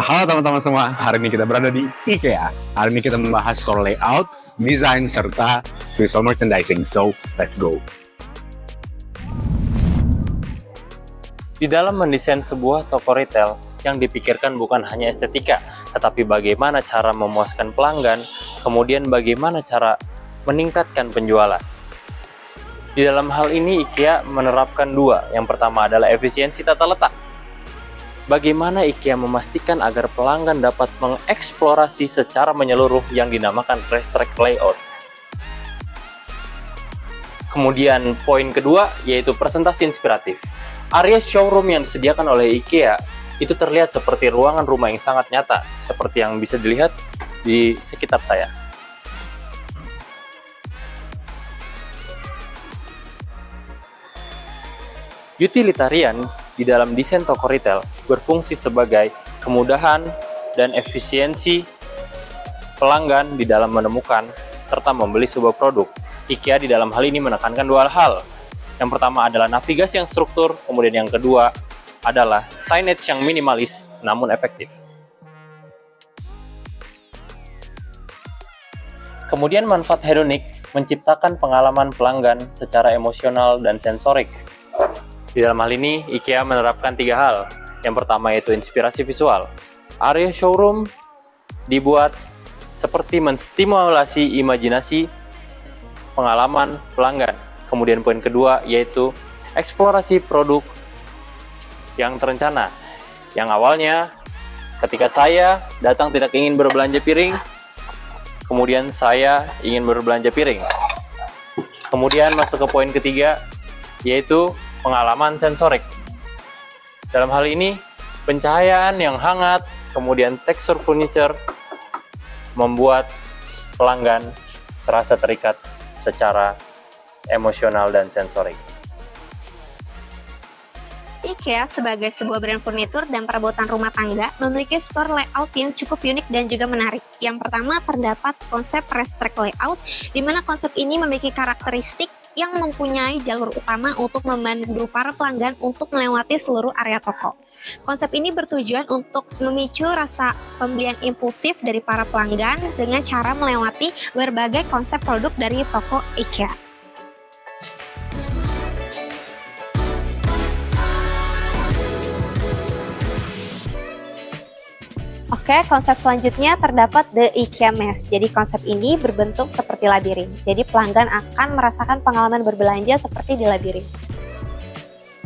Halo teman-teman semua, hari ini kita berada di IKEA. Hari ini kita membahas store layout, desain, serta visual merchandising. So, let's go. Di dalam mendesain sebuah toko retail, yang dipikirkan bukan hanya estetika, tetapi bagaimana cara memuaskan pelanggan, kemudian bagaimana cara meningkatkan penjualan. Di dalam hal ini, IKEA menerapkan dua. Yang pertama adalah efisiensi tata letak. Bagaimana IKEA memastikan agar pelanggan dapat mengeksplorasi secara menyeluruh yang dinamakan racetrack layout. Kemudian poin kedua yaitu presentasi inspiratif. Area showroom yang disediakan oleh IKEA itu terlihat seperti ruangan rumah yang sangat nyata, seperti yang bisa dilihat di sekitar saya. Utilitarian di dalam desain toko retail berfungsi sebagai kemudahan dan efisiensi pelanggan di dalam menemukan serta membeli sebuah produk. IKEA di dalam hal ini menekankan dua hal. Yang pertama adalah navigasi yang struktur, kemudian yang kedua adalah signage yang minimalis namun efektif. Kemudian manfaat hedonik menciptakan pengalaman pelanggan secara emosional dan sensorik. Di dalam hal ini, IKEA menerapkan tiga hal. Yang pertama yaitu inspirasi visual. Area showroom dibuat seperti menstimulasi imajinasi pengalaman pelanggan. Kemudian poin kedua yaitu eksplorasi produk yang terencana. Yang awalnya ketika saya datang tidak ingin berbelanja piring, kemudian saya ingin berbelanja piring. Kemudian masuk ke poin ketiga yaitu pengalaman sensorik. Dalam hal ini, pencahayaan yang hangat, kemudian tekstur furniture membuat pelanggan terasa terikat secara emosional dan sensorik. IKEA sebagai sebuah brand furnitur dan perabotan rumah tangga memiliki store layout yang cukup unik dan juga menarik. Yang pertama terdapat konsep racetrack layout, di mana konsep ini memiliki karakteristik yang mempunyai jalur utama untuk memandu para pelanggan untuk melewati seluruh area toko. Konsep ini bertujuan untuk memicu rasa pembelian impulsif dari para pelanggan dengan cara melewati berbagai konsep produk dari toko IKEA. Oke, konsep selanjutnya terdapat The IKEA Maze. Jadi konsep ini berbentuk seperti labirin. Jadi pelanggan akan merasakan pengalaman berbelanja seperti di labirin.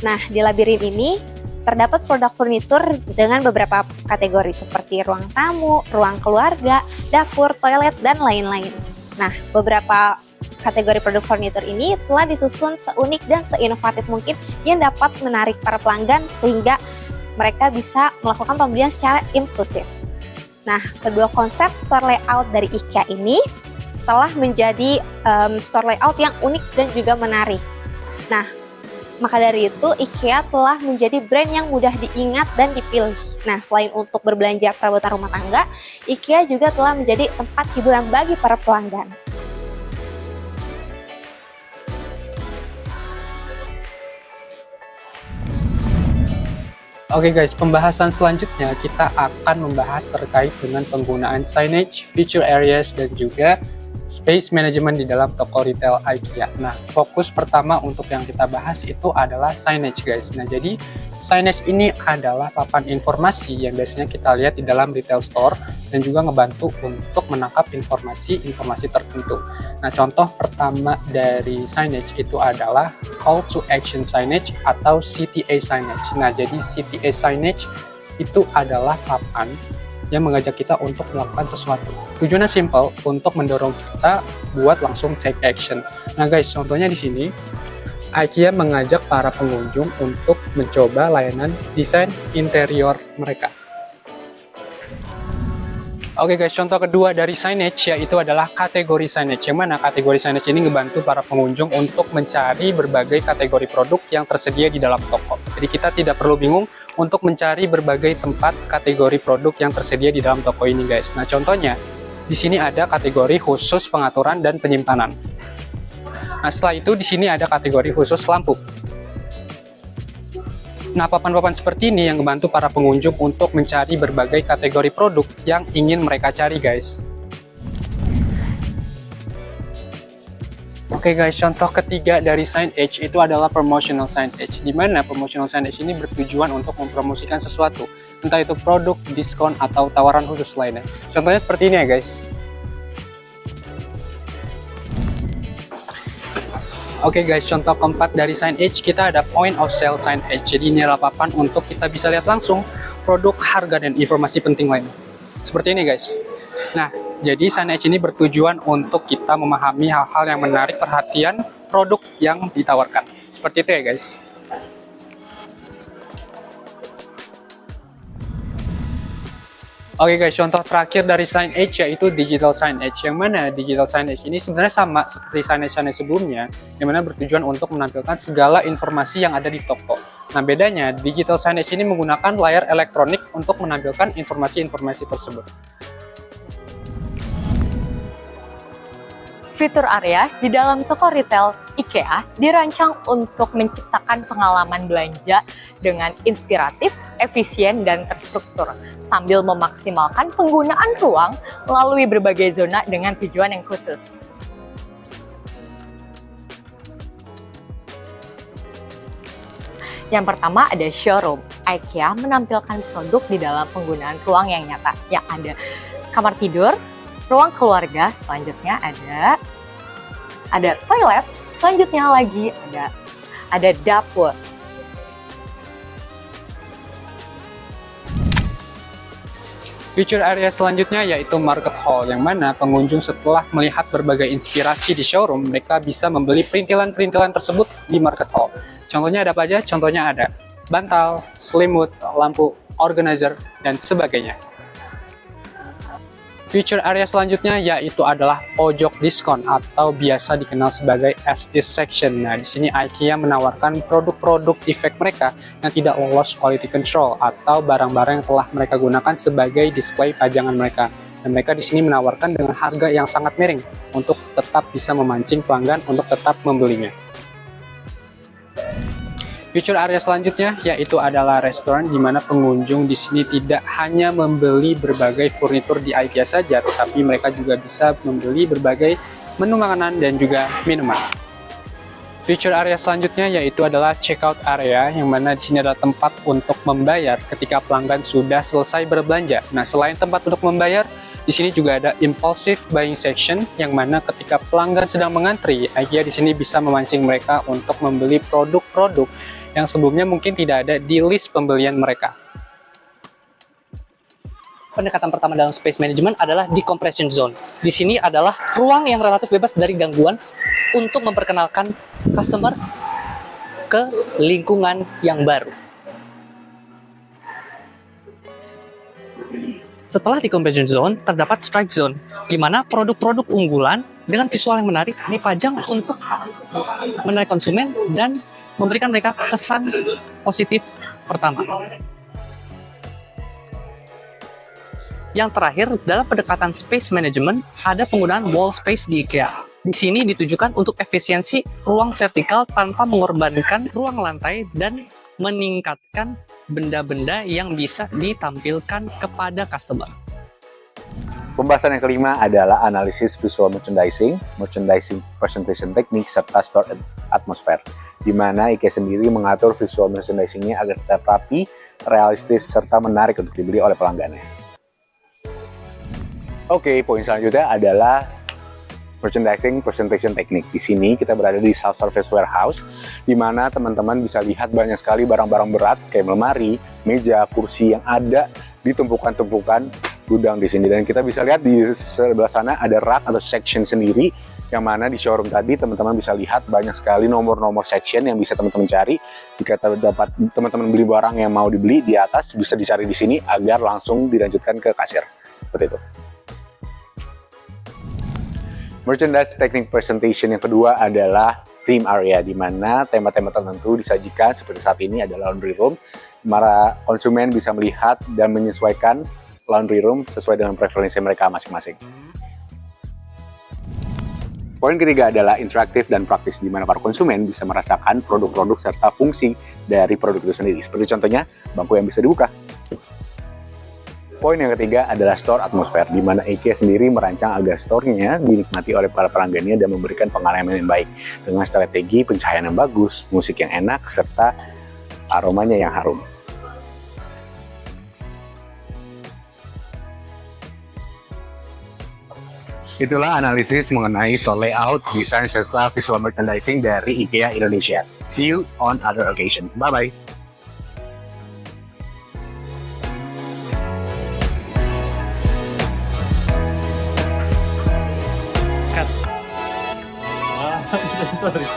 Nah, di labirin ini terdapat produk furnitur dengan beberapa kategori seperti ruang tamu, ruang keluarga, dapur, toilet, dan lain-lain. Nah, beberapa kategori produk furnitur ini telah disusun seunik dan seinovatif mungkin yang dapat menarik para pelanggan sehingga mereka bisa melakukan pembelian secara impulsif. Nah, kedua konsep store layout dari IKEA ini telah menjadi store layout yang unik dan juga menarik. Nah, maka dari itu IKEA telah menjadi brand yang mudah diingat dan dipilih. Nah, selain untuk berbelanja perabotan rumah tangga, IKEA juga telah menjadi tempat hiburan bagi para pelanggan. Oke guys, pembahasan selanjutnya kita akan membahas terkait dengan penggunaan signage, feature areas, dan juga space management di dalam toko retail IKEA. Nah, fokus pertama untuk yang kita bahas itu adalah signage guys. Nah, jadi signage ini adalah papan informasi yang biasanya kita lihat di dalam retail store dan juga ngebantu untuk menangkap informasi tertentu. Nah, contoh pertama dari signage itu adalah call to action signage atau CTA signage. Nah, jadi CTA signage itu adalah papan yang mengajak kita untuk melakukan sesuatu. Tujuannya simple, untuk mendorong kita buat langsung take action. Nah guys, contohnya di sini IKEA mengajak para pengunjung untuk mencoba layanan desain interior mereka. Oke guys, contoh kedua dari signage yaitu adalah kategori signage. Yang mana kategori signage ini ngebantu para pengunjung untuk mencari berbagai kategori produk yang tersedia di dalam toko. Jadi kita tidak perlu bingung untuk mencari berbagai tempat kategori produk yang tersedia di dalam toko ini guys. Nah contohnya, di sini ada kategori khusus pengaturan dan penyimpanan. Nah setelah itu di sini ada kategori khusus lampu. Nah, papan-papan seperti ini yang membantu para pengunjung untuk mencari berbagai kategori produk yang ingin mereka cari, guys. Oke guys, contoh ketiga dari signage itu adalah promotional signage, di mana promotional signage ini bertujuan untuk mempromosikan sesuatu, entah itu produk, diskon, atau tawaran khusus lainnya. Contohnya seperti ini ya guys. Oke guys, contoh keempat dari signage kita ada point of sale signage. Jadi ini adalah papan untuk kita bisa lihat langsung produk, harga, dan informasi penting lainnya. Seperti ini guys. Nah, jadi signage ini bertujuan untuk kita memahami hal-hal yang menarik perhatian produk yang ditawarkan. Seperti itu ya guys. Oke guys, contoh terakhir dari signage yaitu digital signage. Yang mana digital signage ini sebenarnya sama seperti signage sebelumnya, yang mana bertujuan untuk menampilkan segala informasi yang ada di toko. Nah, bedanya digital signage ini menggunakan layar elektronik untuk menampilkan informasi-informasi tersebut. Fitur area di dalam toko retail IKEA dirancang untuk menciptakan pengalaman belanja dengan inspiratif, efisien, dan terstruktur, sambil memaksimalkan penggunaan ruang melalui berbagai zona dengan tujuan yang khusus. Yang pertama ada showroom. IKEA menampilkan produk di dalam penggunaan ruang yang nyata, yang ada kamar tidur, ruang keluarga, selanjutnya ada toilet, selanjutnya lagi ada dapur. Feature area selanjutnya yaitu market hall, yang mana pengunjung setelah melihat berbagai inspirasi di showroom, mereka bisa membeli perintilan-perintilan tersebut di market hall. Contohnya ada apa aja? Contohnya ada bantal, selimut, lampu, organizer, dan sebagainya. Feature area selanjutnya yaitu adalah pojok diskon atau biasa dikenal sebagai as is section. Nah, di sini IKEA menawarkan produk-produk defect mereka yang tidak lolos quality control atau barang-barang yang telah mereka gunakan sebagai display pajangan mereka. Dan mereka di sini menawarkan dengan harga yang sangat miring untuk tetap bisa memancing pelanggan untuk tetap membelinya. Feature area selanjutnya yaitu adalah restoran, di mana pengunjung di sini tidak hanya membeli berbagai furnitur di IKEA saja, tetapi mereka juga bisa membeli berbagai menu makanan dan juga minuman. Feature area selanjutnya yaitu adalah checkout area, yang mana di sini adalah tempat untuk membayar ketika pelanggan sudah selesai berbelanja. Nah, selain tempat untuk membayar, di sini juga ada impulsive buying section, yang mana ketika pelanggan sedang mengantri, IKEA di sini bisa memancing mereka untuk membeli produk-produk yang sebelumnya mungkin tidak ada di list pembelian mereka. Pendekatan pertama dalam space management adalah decompression zone. Di sini adalah ruang yang relatif bebas dari gangguan untuk memperkenalkan customer ke lingkungan yang baru. Setelah decompression zone, terdapat strike zone, di mana produk-produk unggulan dengan visual yang menarik dipajang untuk menarik konsumen dan memberikan mereka kesan positif pertama. Yang terakhir, dalam pendekatan space management, ada penggunaan wall space di IKEA. Di sini ditujukan untuk efisiensi ruang vertikal tanpa mengorbankan ruang lantai dan meningkatkan benda-benda yang bisa ditampilkan kepada customer. Pembahasan yang kelima adalah analisis visual merchandising, merchandising presentation technique, serta store atmosphere, di mana IKEA sendiri mengatur visual merchandising-nya agar tetap rapi, realistis, serta menarik untuk dibeli oleh pelanggannya. Oke, poin selanjutnya adalah merchandising presentation technique. Di sini kita berada di self-service warehouse, di mana teman-teman bisa lihat banyak sekali barang-barang berat kayak lemari, meja, kursi yang ada di tumpukan-tumpukan gudang di sini. Dan kita bisa lihat di sebelah sana ada rak atau section sendiri, yang mana di showroom tadi teman-teman bisa lihat banyak sekali nomor-nomor section yang bisa teman-teman cari. Jika terdapat teman-teman beli barang yang mau dibeli di atas, bisa dicari di sini agar langsung dilanjutkan ke kasir. Seperti itu. Merchandise technique presentation yang kedua adalah theme area, di mana tema-tema tertentu disajikan. Seperti saat ini ada laundry room. Para konsumen bisa melihat dan menyesuaikan laundry room sesuai dengan preferensi mereka masing-masing. Poin ketiga adalah interaktif dan praktis, di mana para konsumen bisa merasakan produk-produk serta fungsi dari produk itu sendiri. Seperti contohnya, bangku yang bisa dibuka. Poin yang ketiga adalah store atmosfer, di mana IKEA sendiri merancang agar store-nya dinikmati oleh para pelanggannya dan memberikan pengalaman yang baik dengan strategi pencahayaan yang bagus, musik yang enak, serta aromanya yang harum. Itulah analisis mengenai store layout, desain, serta visual merchandising dari IKEA Indonesia. See you on other occasion. Bye-bye. Sorry.